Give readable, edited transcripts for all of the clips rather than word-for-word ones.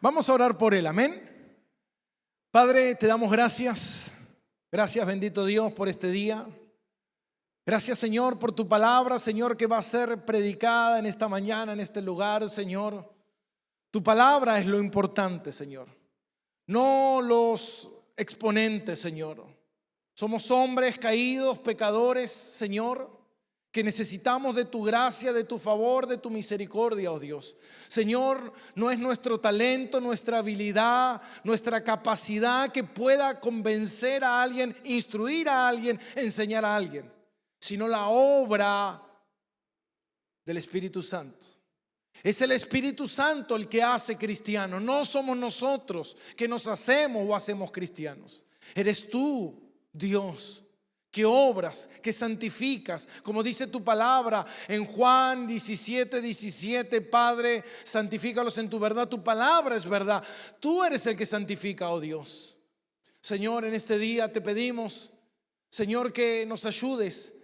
Vamos a orar por él, amén. Padre, te damos gracias. Gracias, bendito Dios, por este día. Gracias, Señor, por tu palabra, Señor, que va a ser predicada en esta mañana, en este lugar, Señor. Tu palabra es lo importante, Señor. No los exponentes, Señor. Somos hombres caídos, pecadores, Señor, que necesitamos de tu gracia, de tu favor, de tu misericordia, oh Dios. Señor, no es nuestro talento, nuestra habilidad, nuestra capacidad que pueda convencer a alguien, instruir a alguien, enseñar a alguien, sino la obra del Espíritu Santo. Es el Espíritu Santo el que hace cristianos. No somos nosotros que nos hacemos o hacemos cristianos. Eres tú, Dios, que obras, que santificas, como dice tu palabra en Juan 17:17, Padre, santifícalos en tu verdad, tu palabra es verdad. Tú eres el que santifica, oh Dios. Señor, en este día te pedimos, Señor, que nos ayudes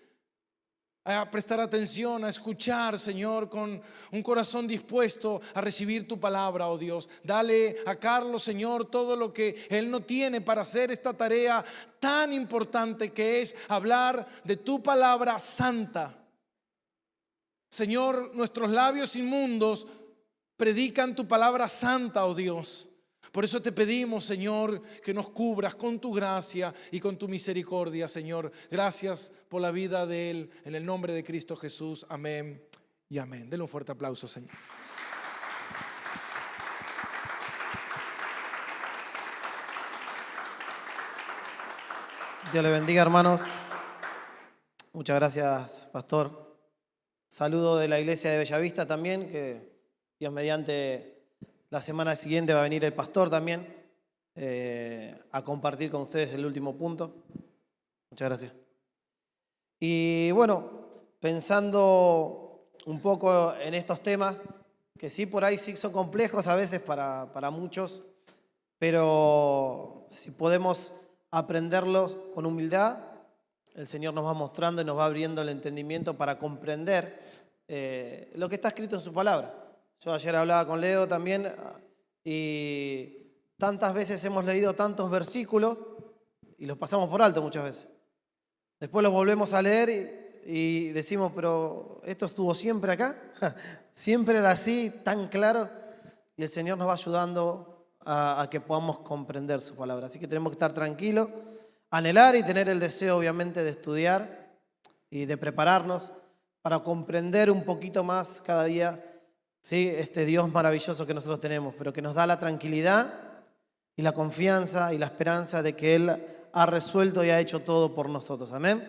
a prestar atención, a escuchar, Señor, con un corazón dispuesto a recibir tu palabra, oh Dios. Dale a Carlos, Señor, todo lo que él no tiene para hacer esta tarea tan importante que es hablar de tu palabra santa. Señor, nuestros labios inmundos predican tu palabra santa, oh Dios. Por eso te pedimos, Señor, que nos cubras con tu gracia y con tu misericordia, Señor. Gracias por la vida de él. En el nombre de Cristo Jesús. Amén y amén. Denle un fuerte aplauso, Señor. Dios le bendiga, hermanos. Muchas gracias, pastor. Saludo de la iglesia de Bellavista también, que Dios mediante la semana siguiente va a venir el pastor también a compartir con ustedes el último punto. Muchas gracias. Y bueno, pensando un poco en estos temas, que sí por ahí sí son complejos a veces para muchos, pero si podemos aprenderlos con humildad, el Señor nos va mostrando y nos va abriendo el entendimiento para comprender lo que está escrito en su palabra. Yo ayer hablaba con Leo también y tantas veces hemos leído tantos versículos y los pasamos por alto muchas veces. Después los volvemos a leer y decimos, pero ¿esto estuvo siempre acá? Siempre era así, tan claro. Y el Señor nos va ayudando a que podamos comprender su palabra. Así que tenemos que estar tranquilos, anhelar y tener el deseo obviamente de estudiar y de prepararnos para comprender un poquito más cada día, ¿sí?, este Dios maravilloso que nosotros tenemos, pero que nos da la tranquilidad y la confianza y la esperanza de que Él ha resuelto y ha hecho todo por nosotros. Amén.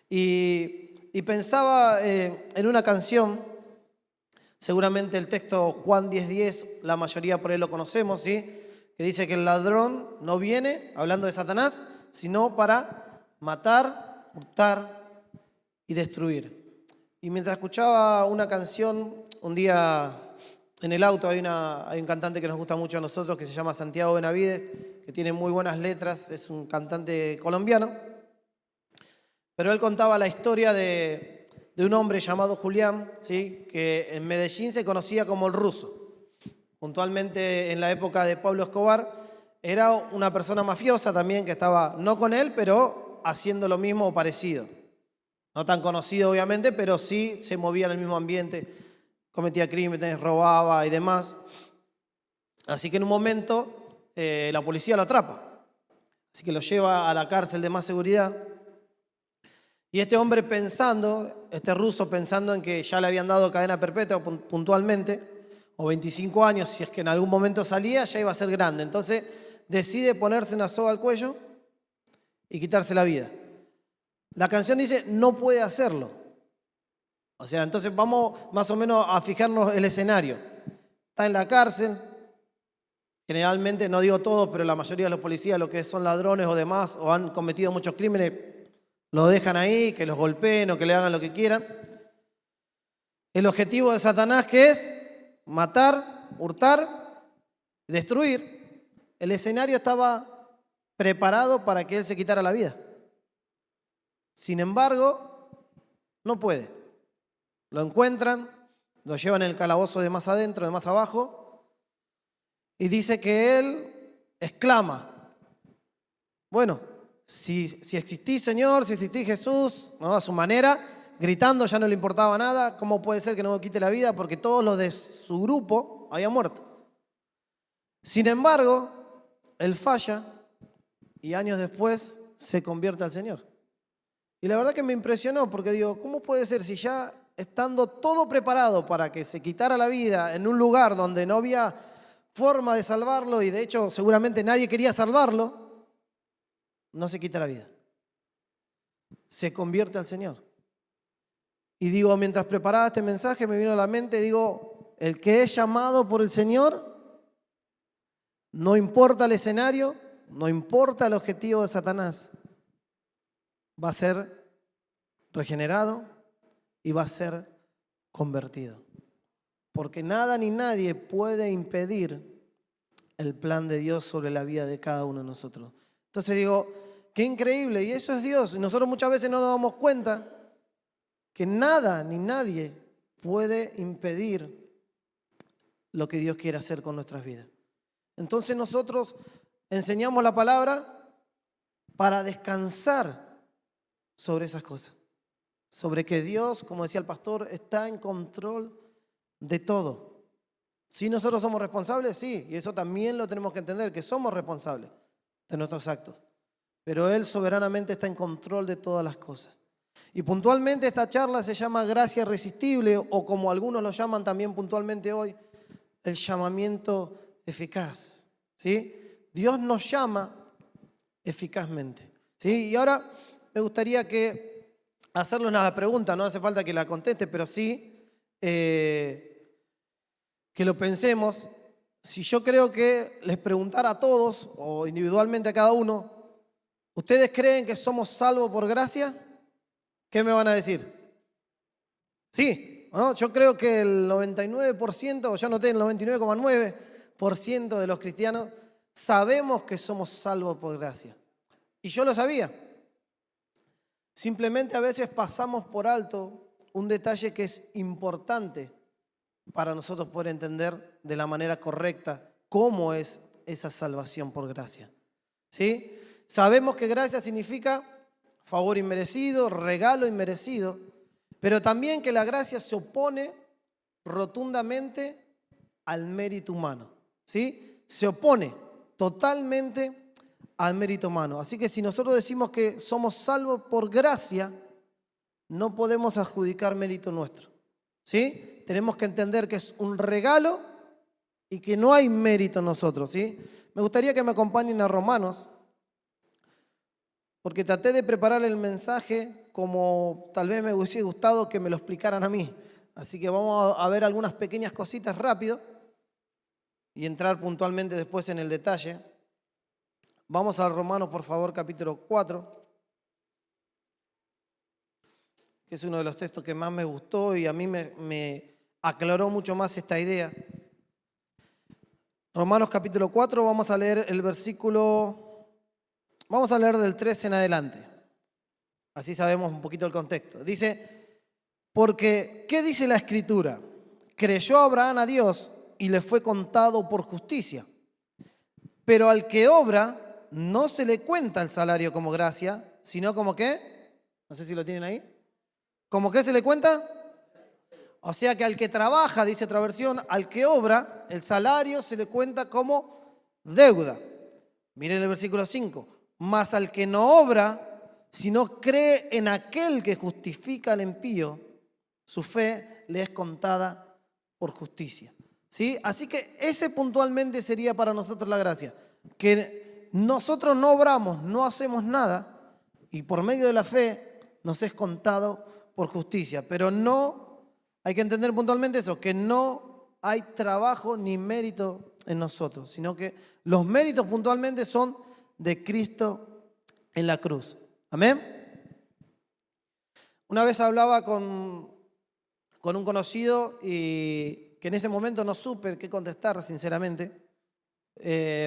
Y pensaba en una canción, seguramente el texto Juan 10:10, la mayoría por ahí lo conocemos, ¿sí?, que dice que el ladrón no viene, hablando de Satanás, sino para matar, hurtar y destruir. Y mientras escuchaba una canción, un día en el auto hay un cantante que nos gusta mucho a nosotros que se llama Santiago Benavides, que tiene muy buenas letras, es un cantante colombiano, pero él contaba la historia de un hombre llamado Julián, ¿sí?, que en Medellín se conocía como el Ruso. Puntualmente en la época de Pablo Escobar era una persona mafiosa también que estaba no con él, pero haciendo lo mismo o parecido. No tan conocido obviamente, pero sí se movía en el mismo ambiente, cometía crímenes, robaba y demás. Así que en un momento la policía lo atrapa. Así que lo lleva a la cárcel de más seguridad. Y este hombre pensando, este ruso pensando en que ya le habían dado cadena perpetua puntualmente, o 25 años, si es que en algún momento salía, ya iba a ser grande. Entonces decide ponerse una soga al cuello y quitarse la vida. La canción dice, no puede hacerlo. O sea, entonces vamos más o menos a fijarnos el escenario. Está en la cárcel, generalmente, no digo todo, pero la mayoría de los policías, los que son ladrones o demás, o han cometido muchos crímenes, lo dejan ahí, que los golpeen o que le hagan lo que quieran. El objetivo de Satanás, ¿qué es? Matar, hurtar, destruir. El escenario estaba preparado para que él se quitara la vida. Sin embargo, no puede. Lo encuentran, lo llevan en el calabozo de más adentro, de más abajo, y dice que él exclama, bueno, si existís Señor, si existís Jesús, ¿no? A su manera, gritando, ya no le importaba nada, ¿cómo puede ser que no me quite la vida? Porque todos los de su grupo habían muerto. Sin embargo, él falla y años después se convierte al Señor. Y la verdad que me impresionó porque digo, ¿cómo puede ser si ya estando todo preparado para que se quitara la vida en un lugar donde no había forma de salvarlo y de hecho seguramente nadie quería salvarlo, no se quita la vida? Se convierte al Señor. Y digo, mientras preparaba este mensaje me vino a la mente, digo, el que es llamado por el Señor, no importa el escenario, no importa el objetivo de Satanás, va a ser regenerado y va a ser convertido. Porque nada ni nadie puede impedir el plan de Dios sobre la vida de cada uno de nosotros. Entonces digo, qué increíble, y eso es Dios. Y nosotros muchas veces no nos damos cuenta que nada ni nadie puede impedir lo que Dios quiere hacer con nuestras vidas. Entonces nosotros enseñamos la palabra para descansar sobre esas cosas. Sobre que Dios, como decía el pastor, está en control de todo. ¿Sí nosotros somos responsables? Sí, y eso también lo tenemos que entender, que somos responsables de nuestros actos. Pero Él soberanamente está en control de todas las cosas. Y puntualmente esta charla se llama Gracia Irresistible, o como algunos lo llaman también puntualmente hoy, el llamamiento eficaz. ¿Sí? Dios nos llama eficazmente. ¿Sí? Y ahora me gustaría hacerle una pregunta, no hace falta que la conteste, pero sí que lo pensemos. Si yo creo que les preguntara a todos, o individualmente a cada uno, ¿ustedes creen que somos salvos por gracia? ¿Qué me van a decir? Sí, ¿no? Yo creo que el 99%, o yo noté el 99,9% de los cristianos sabemos que somos salvos por gracia. Y yo lo sabía. Simplemente a veces pasamos por alto un detalle que es importante para nosotros poder entender de la manera correcta cómo es esa salvación por gracia. ¿Sí? Sabemos que gracia significa favor inmerecido, regalo inmerecido, pero también que la gracia se opone rotundamente al mérito humano. ¿Sí? Se opone totalmente al mérito humano. Así que si nosotros decimos que somos salvos por gracia, no podemos adjudicar mérito nuestro. ¿Sí? Tenemos que entender que es un regalo y que no hay mérito en nosotros. ¿Sí? Me gustaría que me acompañen a Romanos, porque traté de preparar el mensaje como tal vez me hubiese gustado que me lo explicaran a mí. Así que vamos a ver algunas pequeñas cositas rápido y entrar puntualmente después en el detalle. Vamos a Romanos, por favor, capítulo 4, que es uno de los textos que más me gustó y a mí me aclaró mucho más esta idea. Romanos capítulo 4, vamos a leer el versículo, vamos a leer del 13 en adelante. Así sabemos un poquito el contexto. Dice, porque, ¿qué dice la Escritura? Creyó Abraham a Dios y le fue contado por justicia. Pero al que obra, no se le cuenta el salario como gracia, sino como ¿qué? No sé si lo tienen ahí. ¿Cómo qué se le cuenta? O sea que al que trabaja, dice otra versión, al que obra, el salario se le cuenta como deuda. Miren el versículo 5. Mas al que no obra, sino cree en aquel que justifica al impío, su fe le es contada por justicia. ¿Sí? Así que ese puntualmente sería para nosotros la gracia. Que nosotros no obramos, no hacemos nada y por medio de la fe nos es contado por justicia. Pero no, hay que entender puntualmente eso, que no hay trabajo ni mérito en nosotros, sino que los méritos puntualmente son de Cristo en la cruz. Amén. Una vez hablaba con un conocido y que en ese momento no supe qué contestar, sinceramente.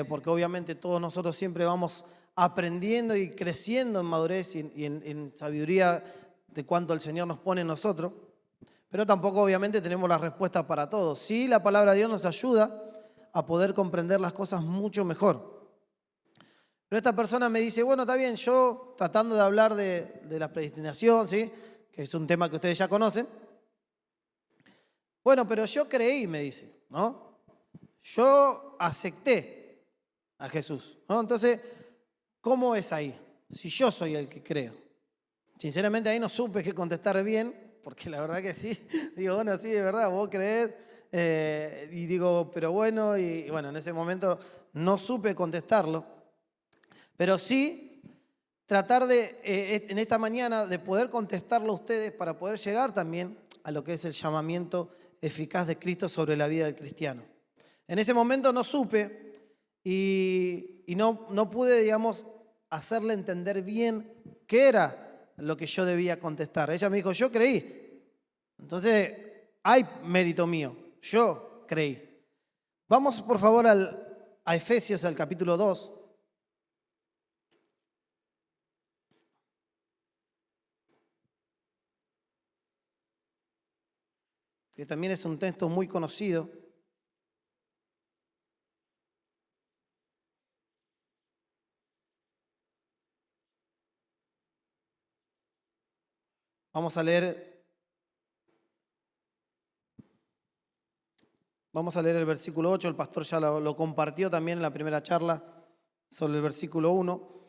Porque obviamente todos nosotros siempre vamos aprendiendo y creciendo en madurez y en sabiduría de cuánto el Señor nos pone en nosotros, pero tampoco obviamente tenemos la respuesta para todo. Sí, la palabra de Dios nos ayuda a poder comprender las cosas mucho mejor. Pero esta persona me dice, bueno, está bien, yo tratando de hablar de la predestinación, ¿sí? Que es un tema que ustedes ya conocen. Bueno, pero yo creí, me dice, ¿no? Yo acepté a Jesús, ¿no? Entonces, ¿cómo es ahí? Si yo soy el que creo. Sinceramente ahí no supe qué contestar bien, porque la verdad que sí. Digo, bueno, sí, de verdad, vos creés. Y digo, pero bueno, y bueno, en ese momento no supe contestarlo. Pero sí tratar de, en esta mañana, de poder contestarlo a ustedes para poder llegar también a lo que es el llamamiento eficaz de Cristo sobre la vida del cristiano. En ese momento no supe y no pude, digamos, hacerle entender bien qué era lo que yo debía contestar. Ella me dijo, yo creí. Entonces, hay mérito mío. Yo creí. Vamos, por favor, a Efesios, al capítulo 2. Que también es un texto muy conocido. Vamos a leer el versículo 8, el pastor ya lo compartió también en la primera charla sobre el versículo 1.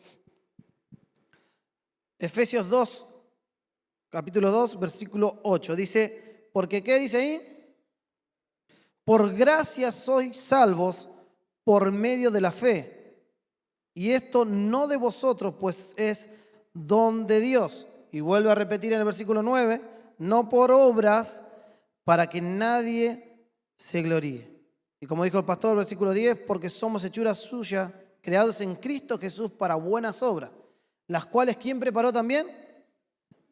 Efesios 2, capítulo 2, versículo 8, dice, porque ¿qué dice ahí? Por gracia sois salvos por medio de la fe, y esto no de vosotros, pues es don de Dios. Y vuelve a repetir en el versículo 9, no por obras para que nadie se gloríe. Y como dijo el pastor, versículo 10, porque somos hechura suya, creados en Cristo Jesús para buenas obras, las cuales ¿quién preparó también?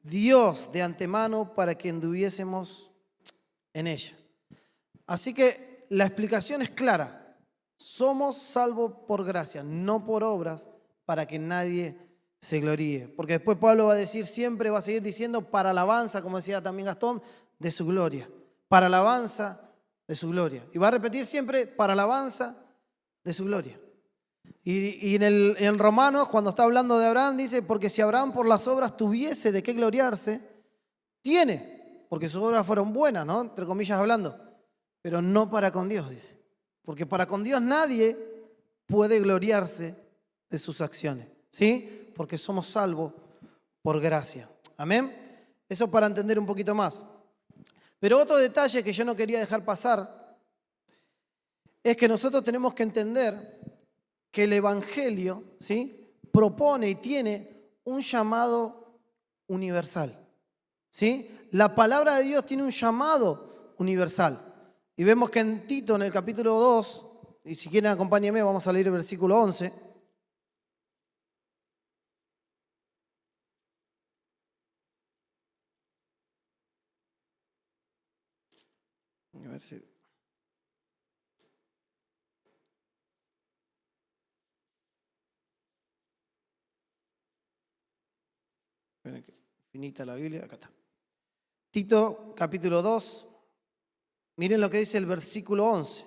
Dios de antemano para que anduviésemos en ella. Así que la explicación es clara. Somos salvos por gracia, no por obras, para que nadie se gloríe. Porque después Pablo va a decir, siempre va a seguir diciendo, para alabanza, como decía también Gastón, de su gloria. Para alabanza de su gloria. Y va a repetir siempre, para alabanza de su gloria. Y en Romanos, cuando está hablando de Abraham, dice, porque si Abraham por las obras tuviese de qué gloriarse, tiene, porque sus obras fueron buenas, ¿no? Entre comillas hablando, pero no para con Dios, dice. Porque para con Dios nadie puede gloriarse de sus acciones, ¿sí? Porque somos salvos por gracia. Amén. Eso para entender un poquito más. Pero otro detalle que yo no quería dejar pasar es que nosotros tenemos que entender que el Evangelio, ¿sí?, propone y tiene un llamado universal, ¿sí? La palabra de Dios tiene un llamado universal. Y vemos que en Tito, en el capítulo 2, y si quieren acompáñenme, vamos a leer el versículo 11. A ver si... Esperen que finita la Biblia, acá está. Tito, capítulo 2, miren lo que dice el versículo 11.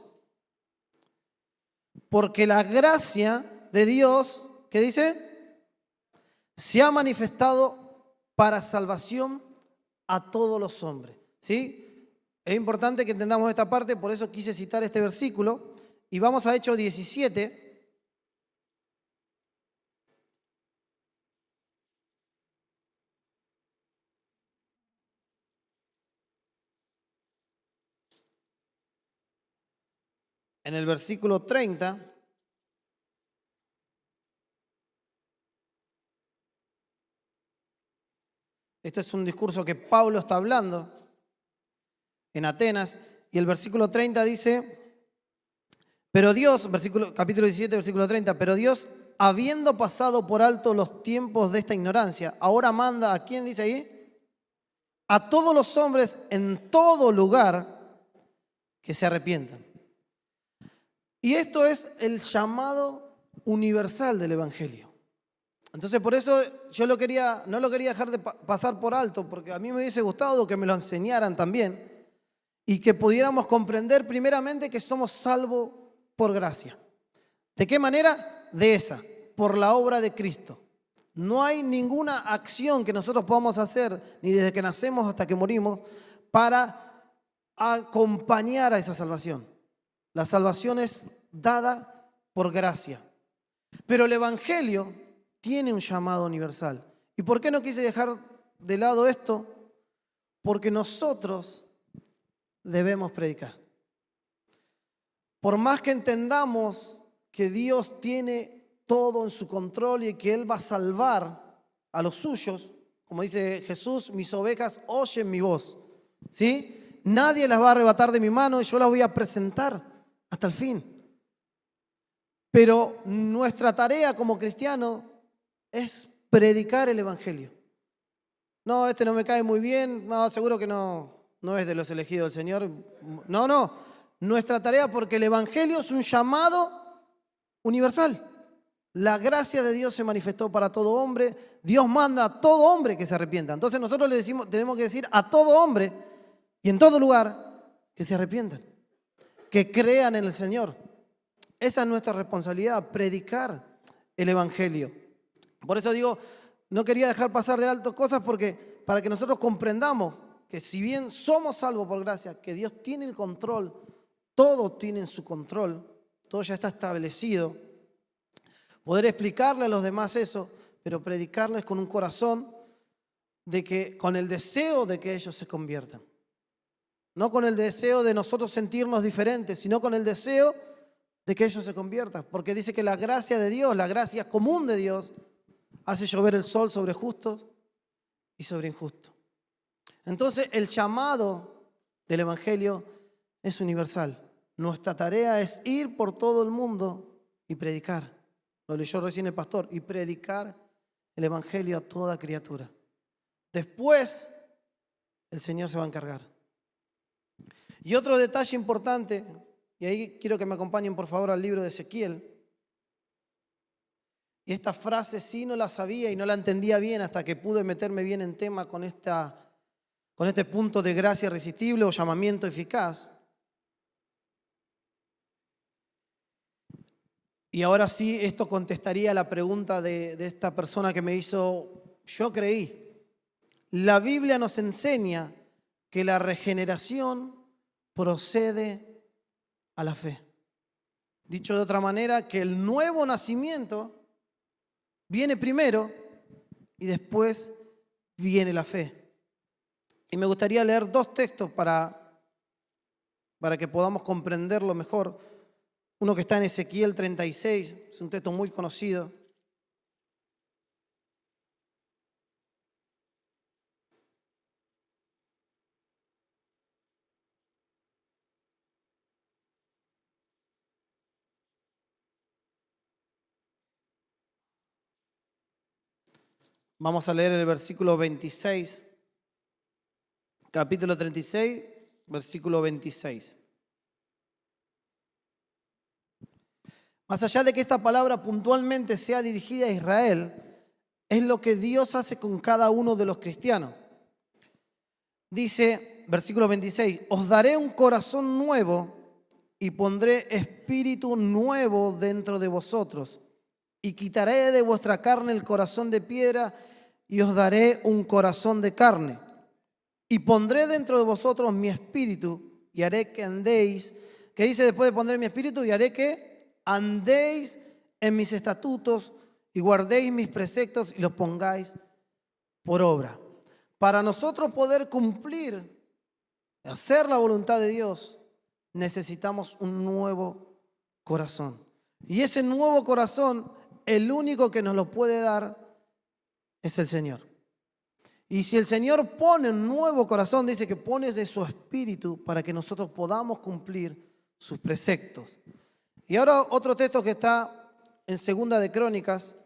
Porque la gracia de Dios, ¿qué dice? Se ha manifestado para salvación a todos los hombres, ¿sí? Es importante que entendamos esta parte, por eso quise citar este versículo. Y vamos a Hechos 17. En el versículo 30. Este es un discurso que Pablo está hablando en Atenas. Y el versículo 30 dice, pero Dios, capítulo 17, versículo 30, pero Dios, habiendo pasado por alto los tiempos de esta ignorancia, ahora manda, ¿a quién dice ahí? A todos los hombres en todo lugar que se arrepientan. Y esto es el llamado universal del Evangelio. Entonces, por eso yo no lo quería dejar de pasar por alto, porque a mí me hubiese gustado que me lo enseñaran también y que pudiéramos comprender primeramente que somos salvos por gracia. ¿De qué manera? De esa, por la obra de Cristo. No hay ninguna acción que nosotros podamos hacer, ni desde que nacemos hasta que morimos, para acompañar a esa salvación. La salvación es dada por gracia. Pero el Evangelio tiene un llamado universal. ¿Y por qué no quise dejar de lado esto? Porque nosotros debemos predicar. Por más que entendamos que Dios tiene todo en su control y que Él va a salvar a los suyos, como dice Jesús, mis ovejas oyen mi voz, ¿sí? Nadie las va a arrebatar de mi mano y yo las voy a presentar hasta el fin. Pero nuestra tarea como cristianos es predicar el Evangelio. No, este no me cae muy bien, no, seguro que no es de los elegidos del Señor. No. Nuestra tarea, porque el Evangelio es un llamado universal. La gracia de Dios se manifestó para todo hombre. Dios manda a todo hombre que se arrepienta. Entonces nosotros le decimos, tenemos que decir a todo hombre y en todo lugar que se arrepientan, que crean en el Señor. Esa es nuestra responsabilidad, predicar el Evangelio. Por eso digo, no quería dejar pasar de alto cosas porque para que nosotros comprendamos que si bien somos salvos por gracia, que Dios tiene el control, todo tiene en su control, todo ya está establecido. Poder explicarle a los demás eso, pero predicarles con un corazón de que, con el deseo de que ellos se conviertan. No con el deseo de nosotros sentirnos diferentes, sino con el deseo de que ellos se conviertan. Porque dice que la gracia de Dios, la gracia común de Dios, hace llover el sol sobre justos y sobre injustos. Entonces el llamado del Evangelio es universal. Nuestra tarea es ir por todo el mundo y predicar. Lo leyó recién el pastor. Y predicar el Evangelio a toda criatura. Después el Señor se va a encargar. Y otro detalle importante, y ahí quiero que me acompañen por favor al libro de Ezequiel. Y esta frase sí no la sabía y no la entendía bien hasta que pude meterme bien en tema con este punto de gracia irresistible o llamamiento eficaz. Y ahora sí, esto contestaría la pregunta de esta persona que me hizo, yo creí. La Biblia nos enseña que la regeneración procede a la fe. Dicho de otra manera, que el nuevo nacimiento viene primero y después viene la fe. Y me gustaría leer dos textos para que podamos comprenderlo mejor. Uno que está en Ezequiel 36, es un texto muy conocido. Vamos a leer el versículo 26, capítulo 36, versículo 26. Más allá de que esta palabra puntualmente sea dirigida a Israel, es lo que Dios hace con cada uno de los cristianos. Dice, versículo 26, os daré un corazón nuevo y pondré espíritu nuevo dentro de vosotros. Y quitaré de vuestra carne el corazón de piedra y os daré un corazón de carne. Y pondré dentro de vosotros mi espíritu y haré que andéis. ¿Qué dice después de poner mi espíritu? Y haré que andéis en mis estatutos y guardéis mis preceptos y los pongáis por obra. Para nosotros poder cumplir, hacer la voluntad de Dios, necesitamos un nuevo corazón. Y ese nuevo corazón, el único que nos lo puede dar es el Señor. Y si el Señor pone un nuevo corazón, dice que pone de su espíritu para que nosotros podamos cumplir sus preceptos. Y ahora otro texto que está en Segunda de Crónicas,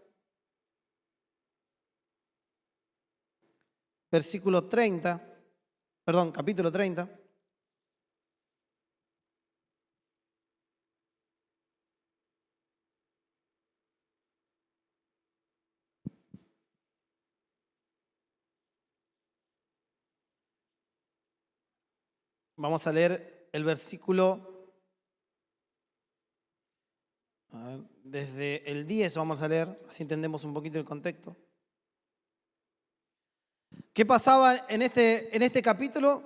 capítulo 30. Vamos a leer el versículo Desde el 10 vamos a leer, así entendemos un poquito el contexto. ¿Qué pasaba en este capítulo?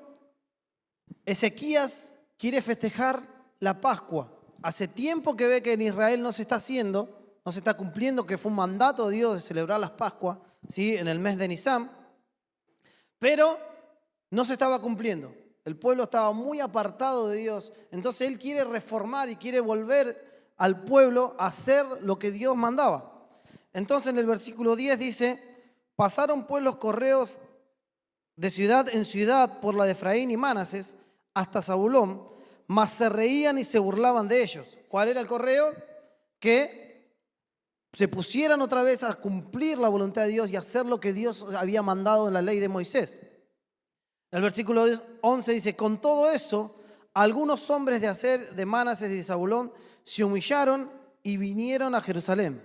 Ezequías quiere festejar la Pascua. Hace tiempo que ve que en Israel no se está haciendo, no se está cumpliendo, que fue un mandato de Dios de celebrar las Pascuas, ¿sí? En el mes de Nisán, pero no se estaba cumpliendo. El pueblo estaba muy apartado de Dios, entonces él quiere reformar y quiere volver al pueblo a hacer lo que Dios mandaba. Entonces en el versículo 10 dice, pasaron pues los correos de ciudad en ciudad por la de Efraín y Manasés hasta Zabulón, mas se reían y se burlaban de ellos. ¿Cuál era el correo? Que se pusieran otra vez a cumplir la voluntad de Dios y hacer lo que Dios había mandado en la ley de Moisés. El versículo 11 dice, con todo eso, algunos hombres de Aser, de Manasés y de Zabulón se humillaron y vinieron a Jerusalén.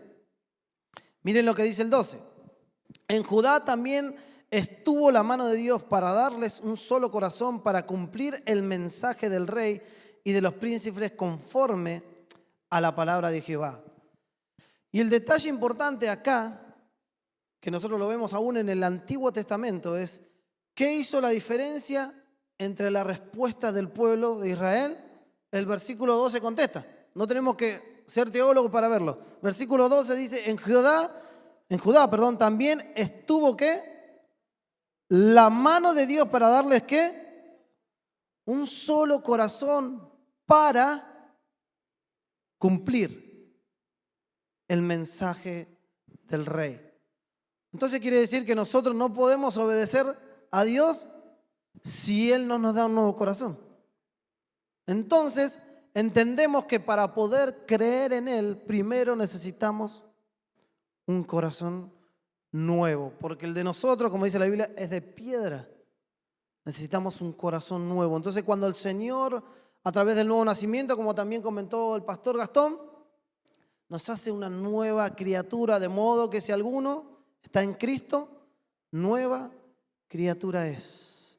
Miren lo que dice el 12. En Judá también estuvo la mano de Dios para darles un solo corazón para cumplir el mensaje del rey y de los príncipes conforme a la palabra de Jehová. Y el detalle importante acá, que nosotros lo vemos aún en el Antiguo Testamento, es ¿qué hizo la diferencia entre la respuesta del pueblo de Israel? El versículo 12 contesta. No tenemos que ser teólogos para verlo. Versículo 12 dice, en Judá, también estuvo ¿qué? La mano de Dios para darles ¿qué? Un solo corazón para cumplir el mensaje del rey. Entonces quiere decir que nosotros no podemos obedecer a Dios si Él no nos da un nuevo corazón. Entonces entendemos que para poder creer en Él, primero necesitamos un corazón nuevo, porque el de nosotros, como dice la Biblia, es de piedra. Necesitamos un corazón nuevo. Entonces cuando el Señor, a través del nuevo nacimiento, como también comentó el pastor Gastón, nos hace una nueva criatura, de modo que si alguno está en Cristo, nueva criatura es.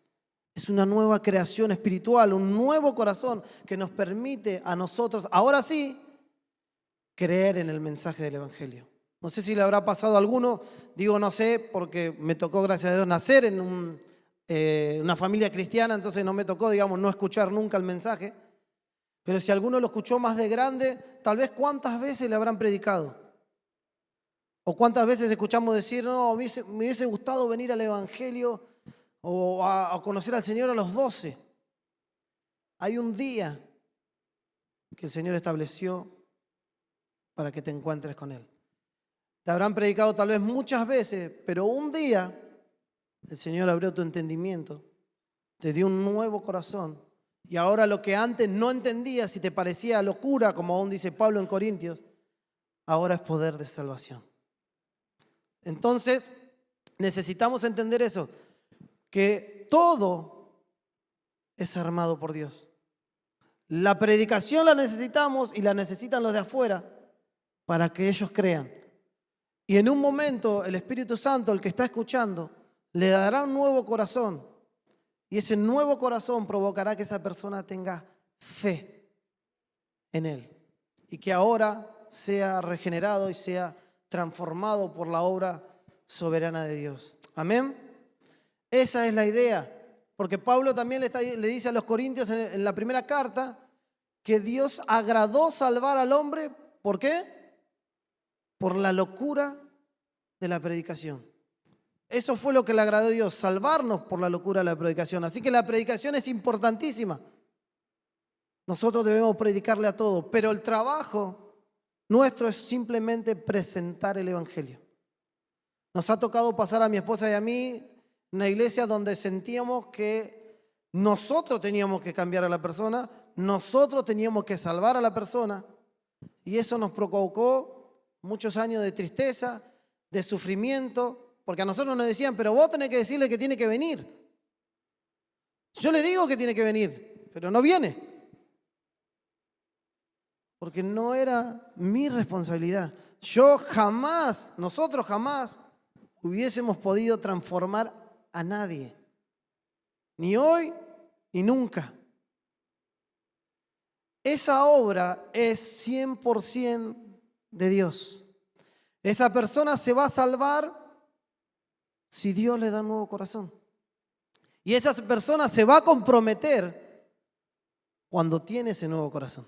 Es una nueva creación espiritual, un nuevo corazón que nos permite a nosotros, ahora sí, creer en el mensaje del Evangelio. No sé si le habrá pasado a alguno, digo no sé, porque me tocó, gracias a Dios, nacer en una familia cristiana, entonces no me tocó, digamos, no escuchar nunca el mensaje. Pero si alguno lo escuchó más de grande, tal vez cuántas veces le habrán predicado. O cuántas veces escuchamos decir, no, me hubiese gustado venir al Evangelio o a conocer al Señor a los 12. Hay un día que el Señor estableció para que te encuentres con Él. Te habrán predicado tal vez muchas veces, pero un día el Señor abrió tu entendimiento, te dio un nuevo corazón. Y ahora lo que antes no entendías y te parecía locura, como aún dice Pablo en Corintios, ahora es poder de salvación. Entonces, necesitamos entender eso, que todo es armado por Dios. La predicación la necesitamos y la necesitan los de afuera para que ellos crean. Y en un momento el Espíritu Santo, el que está escuchando, le dará un nuevo corazón. Y ese nuevo corazón provocará que esa persona tenga fe en Él. Y que ahora sea regenerado y sea transformado por la obra soberana de Dios. Amén. Esa es la idea. Porque Pablo también le dice a los corintios en la primera carta que Dios agradó salvar al hombre. ¿Por qué? Por la locura de la predicación. Eso fue lo que le agradó a Dios, salvarnos por la locura de la predicación. Así que la predicación es importantísima. Nosotros debemos predicarle a todos, pero el trabajo nuestro es simplemente presentar el Evangelio. Nos ha tocado pasar a mi esposa y a mí una iglesia donde sentíamos que nosotros teníamos que cambiar a la persona, nosotros teníamos que salvar a la persona, y eso nos provocó muchos años de tristeza, de sufrimiento, porque a nosotros nos decían, pero vos tenés que decirle que tiene que venir. Yo le digo que tiene que venir, pero no viene. Porque no era mi responsabilidad. Nosotros jamás hubiésemos podido transformar a nadie. Ni hoy, ni nunca. Esa obra es 100% de Dios. Esa persona se va a salvar si Dios le da un nuevo corazón. Y esa persona se va a comprometer cuando tiene ese nuevo corazón.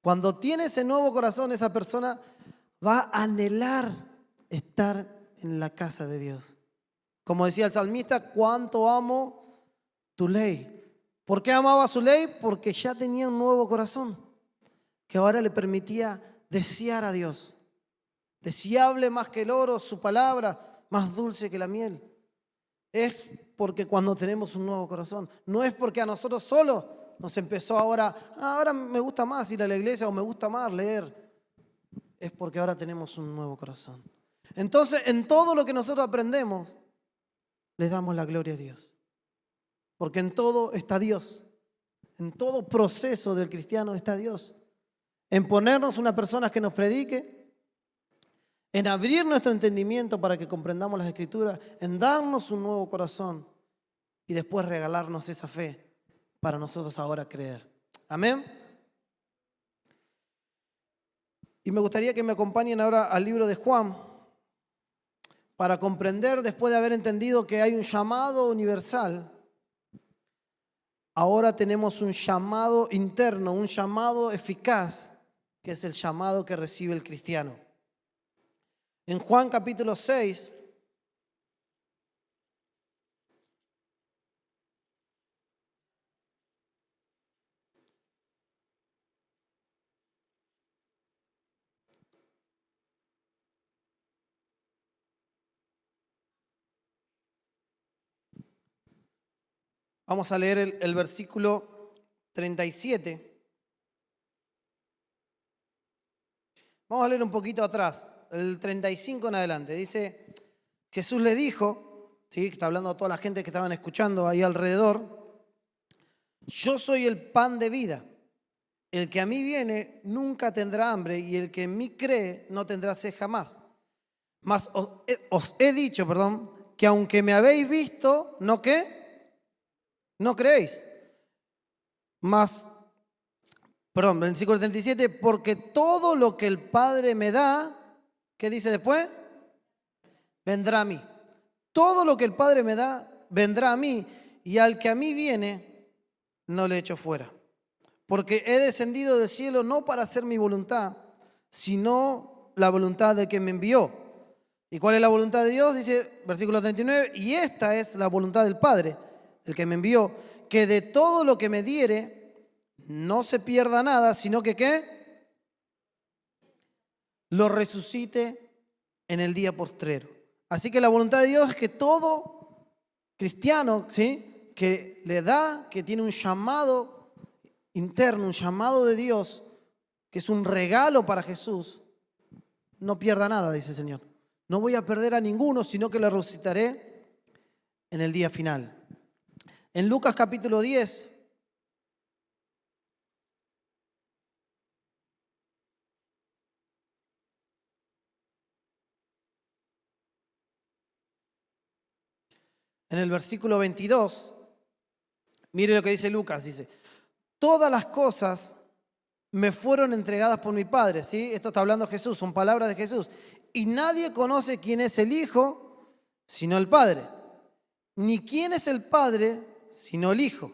Cuando tiene ese nuevo corazón, esa persona va a anhelar estar en la casa de Dios. Como decía el salmista, cuánto amo tu ley. ¿Por qué amaba su ley? Porque ya tenía un nuevo corazón que ahora le permitía desear a Dios. Deseable más que el oro, su palabra más dulce que la miel. Es porque cuando tenemos un nuevo corazón, no es porque a nosotros solos nos empezó ahora me gusta más ir a la iglesia o me gusta más leer. Es porque ahora tenemos un nuevo corazón. Entonces, en todo lo que nosotros aprendemos, le damos la gloria a Dios. Porque en todo está Dios. En todo proceso del cristiano está Dios. En ponernos una persona que nos predique, en abrir nuestro entendimiento para que comprendamos las Escrituras, en darnos un nuevo corazón y después regalarnos esa fe para nosotros ahora creer. Amén. Y me gustaría que me acompañen ahora al libro de Juan para comprender, después de haber entendido que hay un llamado universal, ahora tenemos un llamado interno, un llamado eficaz, que es el llamado que recibe el cristiano. En Juan capítulo 6, vamos a leer el versículo 37. Vamos a leer un poquito atrás, el 35 en adelante. Dice, Jesús le dijo, ¿sí? Está hablando a toda la gente que estaban escuchando ahí alrededor, yo soy el pan de vida. El que a mí viene nunca tendrá hambre y el que en mí cree no tendrá sed jamás. Mas os he dicho, que aunque me habéis visto, ¿no qué? No creéis. Versículo 37, porque todo lo que el Padre me da, ¿qué dice después? Vendrá a mí. Todo lo que el Padre me da, vendrá a mí, y al que a mí viene, no le echo fuera. Porque he descendido del cielo no para hacer mi voluntad, sino la voluntad de quien me envió. ¿Y cuál es la voluntad de Dios? Dice, versículo 39, y esta es la voluntad del Padre, el que me envió, que de todo lo que me diere, no se pierda nada, sino que ¿qué? Lo resucite en el día postrero. Así que la voluntad de Dios es que todo cristiano, ¿sí?, que le da, que tiene un llamado interno, un llamado de Dios, que es un regalo para Jesús, no pierda nada, dice el Señor. No voy a perder a ninguno, sino que lo resucitaré en el día final. En Lucas capítulo 10, en el versículo 22, mire lo que dice Lucas, dice, todas las cosas me fueron entregadas por mi Padre, ¿sí? Esto está hablando Jesús, son palabras de Jesús. Y nadie conoce quién es el Hijo, sino el Padre. Ni quién es el Padre, sino el Hijo.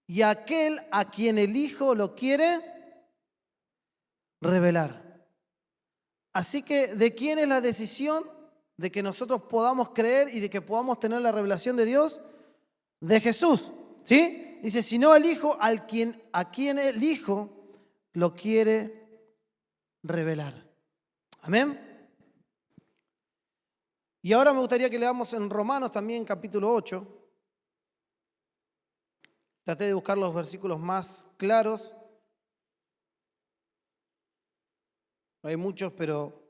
Y aquel a quien el Hijo lo quiere revelar. Así que, ¿de quién es la decisión de que nosotros podamos creer y de que podamos tener la revelación de Dios? De Jesús, ¿sí? Dice, sino el Hijo a quien el Hijo lo quiere revelar. Amén. Y ahora me gustaría que leamos en Romanos también, capítulo 8. Traté de buscar los versículos más claros. Hay muchos, pero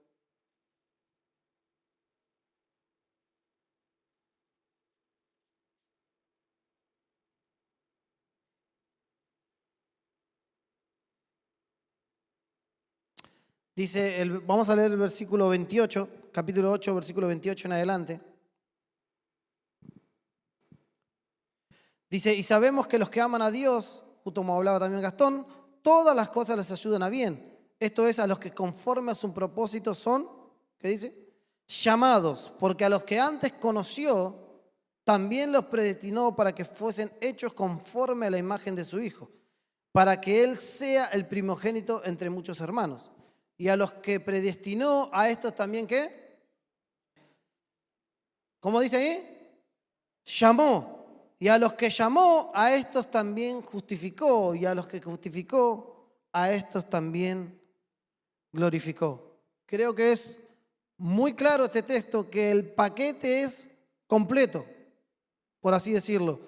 dice, vamos a leer el versículo 28, capítulo 8, versículo 28 en adelante. Dice, y sabemos que los que aman a Dios, justo como hablaba también Gastón, todas las cosas les ayudan a bien. Esto es, a los que conforme a su propósito son, ¿qué dice? Llamados, porque a los que antes conoció, también los predestinó para que fuesen hechos conforme a la imagen de su Hijo, para que Él sea el primogénito entre muchos hermanos. Y a los que predestinó, a estos también, ¿qué? ¿Cómo dice ahí? Llamó. Y a los que llamó, a estos también justificó. Y a los que justificó, a estos también glorificó. Creo que es muy claro este texto, que el paquete es completo, por así decirlo.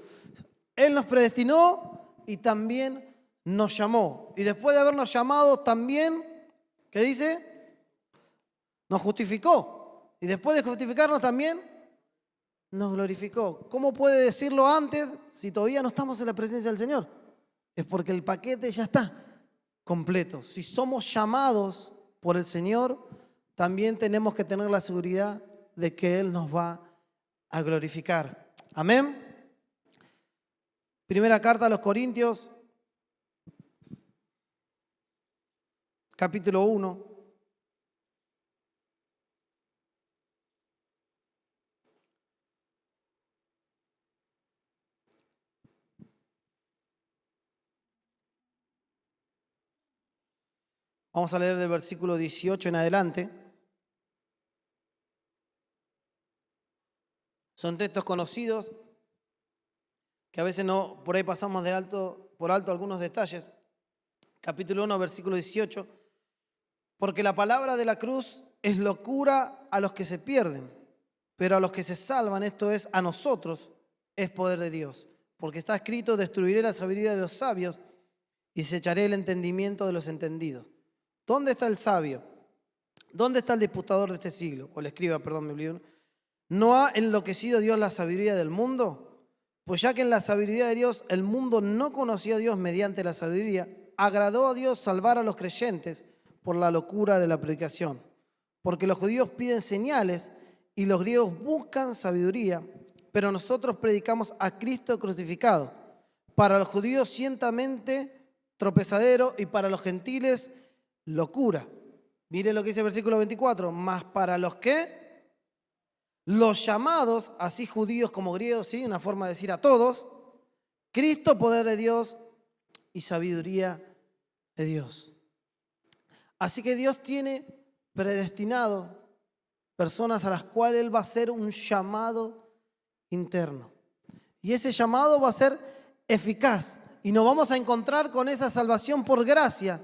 Él nos predestinó y también nos llamó. Y después de habernos llamado también, ¿qué dice? Nos justificó. Y después de justificarnos también nos glorificó. ¿Cómo puede decirlo antes si todavía no estamos en la presencia del Señor? Es porque el paquete ya está completo. Si somos llamados por el Señor, también tenemos que tener la seguridad de que Él nos va a glorificar. Amén. Primera carta a los Corintios, capítulo 1. Vamos a leer del versículo 18 en adelante. Son textos conocidos que a veces no, por ahí pasamos por alto algunos detalles. Capítulo 1, versículo 18. Porque la palabra de la cruz es locura a los que se pierden, pero a los que se salvan, esto es, a nosotros, es poder de Dios. Porque está escrito, destruiré la sabiduría de los sabios y desecharé el entendimiento de los entendidos. ¿Dónde está el sabio? ¿Dónde está el disputador de este siglo? O el escriba, perdón, me olvidé. ¿No ha enloquecido Dios la sabiduría del mundo? Pues ya que en la sabiduría de Dios el mundo no conoció a Dios mediante la sabiduría, agradó a Dios salvar a los creyentes por la locura de la predicación. Porque los judíos piden señales y los griegos buscan sabiduría, pero nosotros predicamos a Cristo crucificado. Para los judíos ciertamente tropezadero y para los gentiles locura. Mire lo que dice el versículo 24. Mas para los que, los llamados, así judíos como griegos, ¿sí? Una forma de decir a todos, Cristo, poder de Dios y sabiduría de Dios. Así que Dios tiene predestinado personas a las cuales Él va a hacer un llamado interno. Y ese llamado va a ser eficaz. Y nos vamos a encontrar con esa salvación por gracia.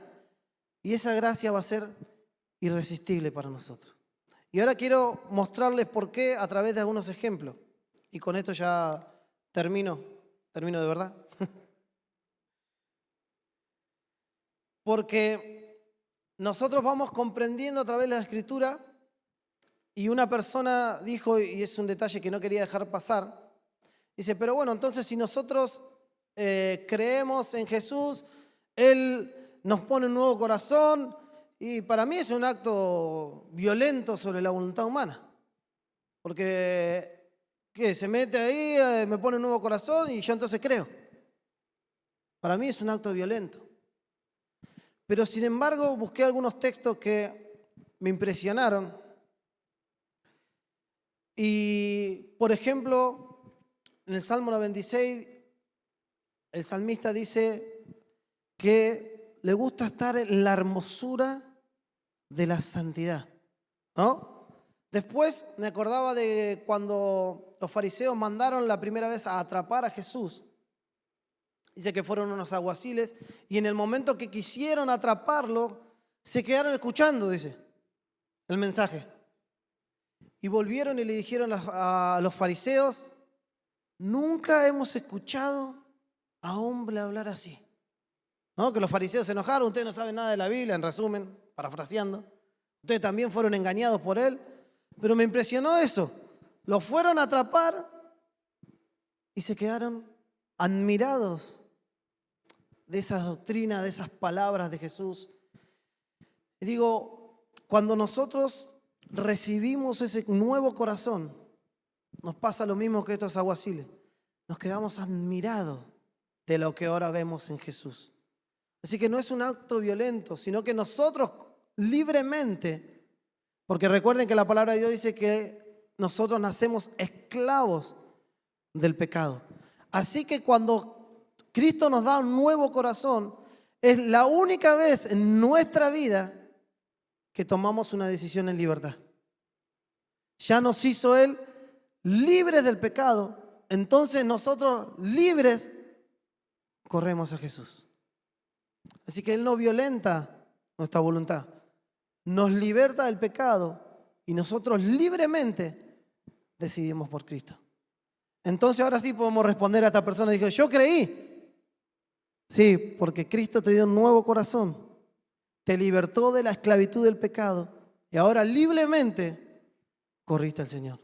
Y esa gracia va a ser irresistible para nosotros. Y ahora quiero mostrarles por qué a través de algunos ejemplos. Y con esto ya termino de verdad. Porque nosotros vamos comprendiendo a través de la Escritura, y una persona dijo, y es un detalle que no quería dejar pasar, dice, pero bueno, entonces si nosotros creemos en Jesús, Él nos pone un nuevo corazón, y para mí es un acto violento sobre la voluntad humana. Porque, ¿qué? Se mete ahí, me pone un nuevo corazón y yo entonces creo. Para mí es un acto violento. Pero sin embargo, busqué algunos textos que me impresionaron. Y, por ejemplo, en el Salmo 96, el salmista dice que le gusta estar en la hermosura de la santidad, ¿no? Después me acordaba de cuando los fariseos mandaron la primera vez a atrapar a Jesús. Dice que fueron unos alguaciles y en el momento que quisieron atraparlo, se quedaron escuchando, dice, el mensaje. Y volvieron y le dijeron a los fariseos, nunca hemos escuchado a hombre hablar así. ¿No? Que los fariseos se enojaron, ustedes no saben nada de la Biblia, en resumen, parafraseando. Ustedes también fueron engañados por él. Pero me impresionó eso. Lo fueron a atrapar y se quedaron admirados de esas doctrinas, de esas palabras de Jesús. Y digo, cuando nosotros recibimos ese nuevo corazón, nos pasa lo mismo que estos alguaciles. Nos quedamos admirados de lo que ahora vemos en Jesús. Así que no es un acto violento, sino que nosotros libremente, porque recuerden que la palabra de Dios dice que nosotros nacemos esclavos del pecado. Así que cuando Cristo nos da un nuevo corazón, es la única vez en nuestra vida que tomamos una decisión en libertad. Ya nos hizo Él libres del pecado, entonces nosotros libres corremos a Jesús. Así que Él no violenta nuestra voluntad, nos liberta del pecado y nosotros libremente decidimos por Cristo. Entonces ahora sí podemos responder a esta persona. Dijo, yo creí. Sí, porque Cristo te dio un nuevo corazón, te libertó de la esclavitud del pecado y ahora libremente corriste al Señor.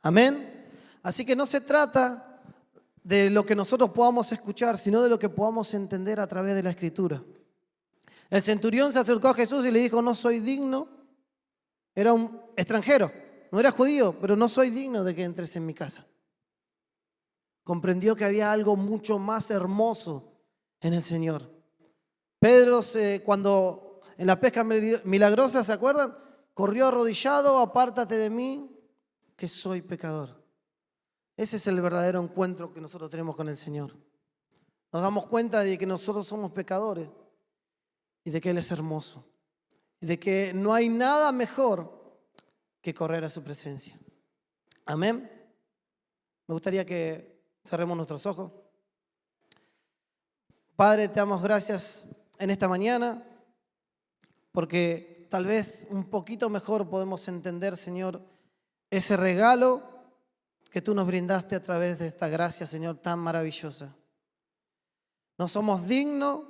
Amén. Así que no se trata de lo que nosotros podamos escuchar, sino de lo que podamos entender a través de la Escritura. El centurión se acercó a Jesús y le dijo, no soy digno. Era un extranjero, no era judío, pero no soy digno de que entres en mi casa. Comprendió que había algo mucho más hermoso en el Señor. Pedro, cuando en la pesca milagrosa, ¿se acuerdan? Corrió arrodillado, apártate de mí, que soy pecador. Ese es el verdadero encuentro que nosotros tenemos con el Señor. Nos damos cuenta de que nosotros somos pecadores y de que Él es hermoso. Y de que no hay nada mejor que correr a su presencia. Amén. Me gustaría que cerremos nuestros ojos. Padre, te damos gracias en esta mañana porque tal vez un poquito mejor podemos entender, Señor, ese regalo que tú nos brindaste a través de esta gracia, Señor, tan maravillosa. No somos dignos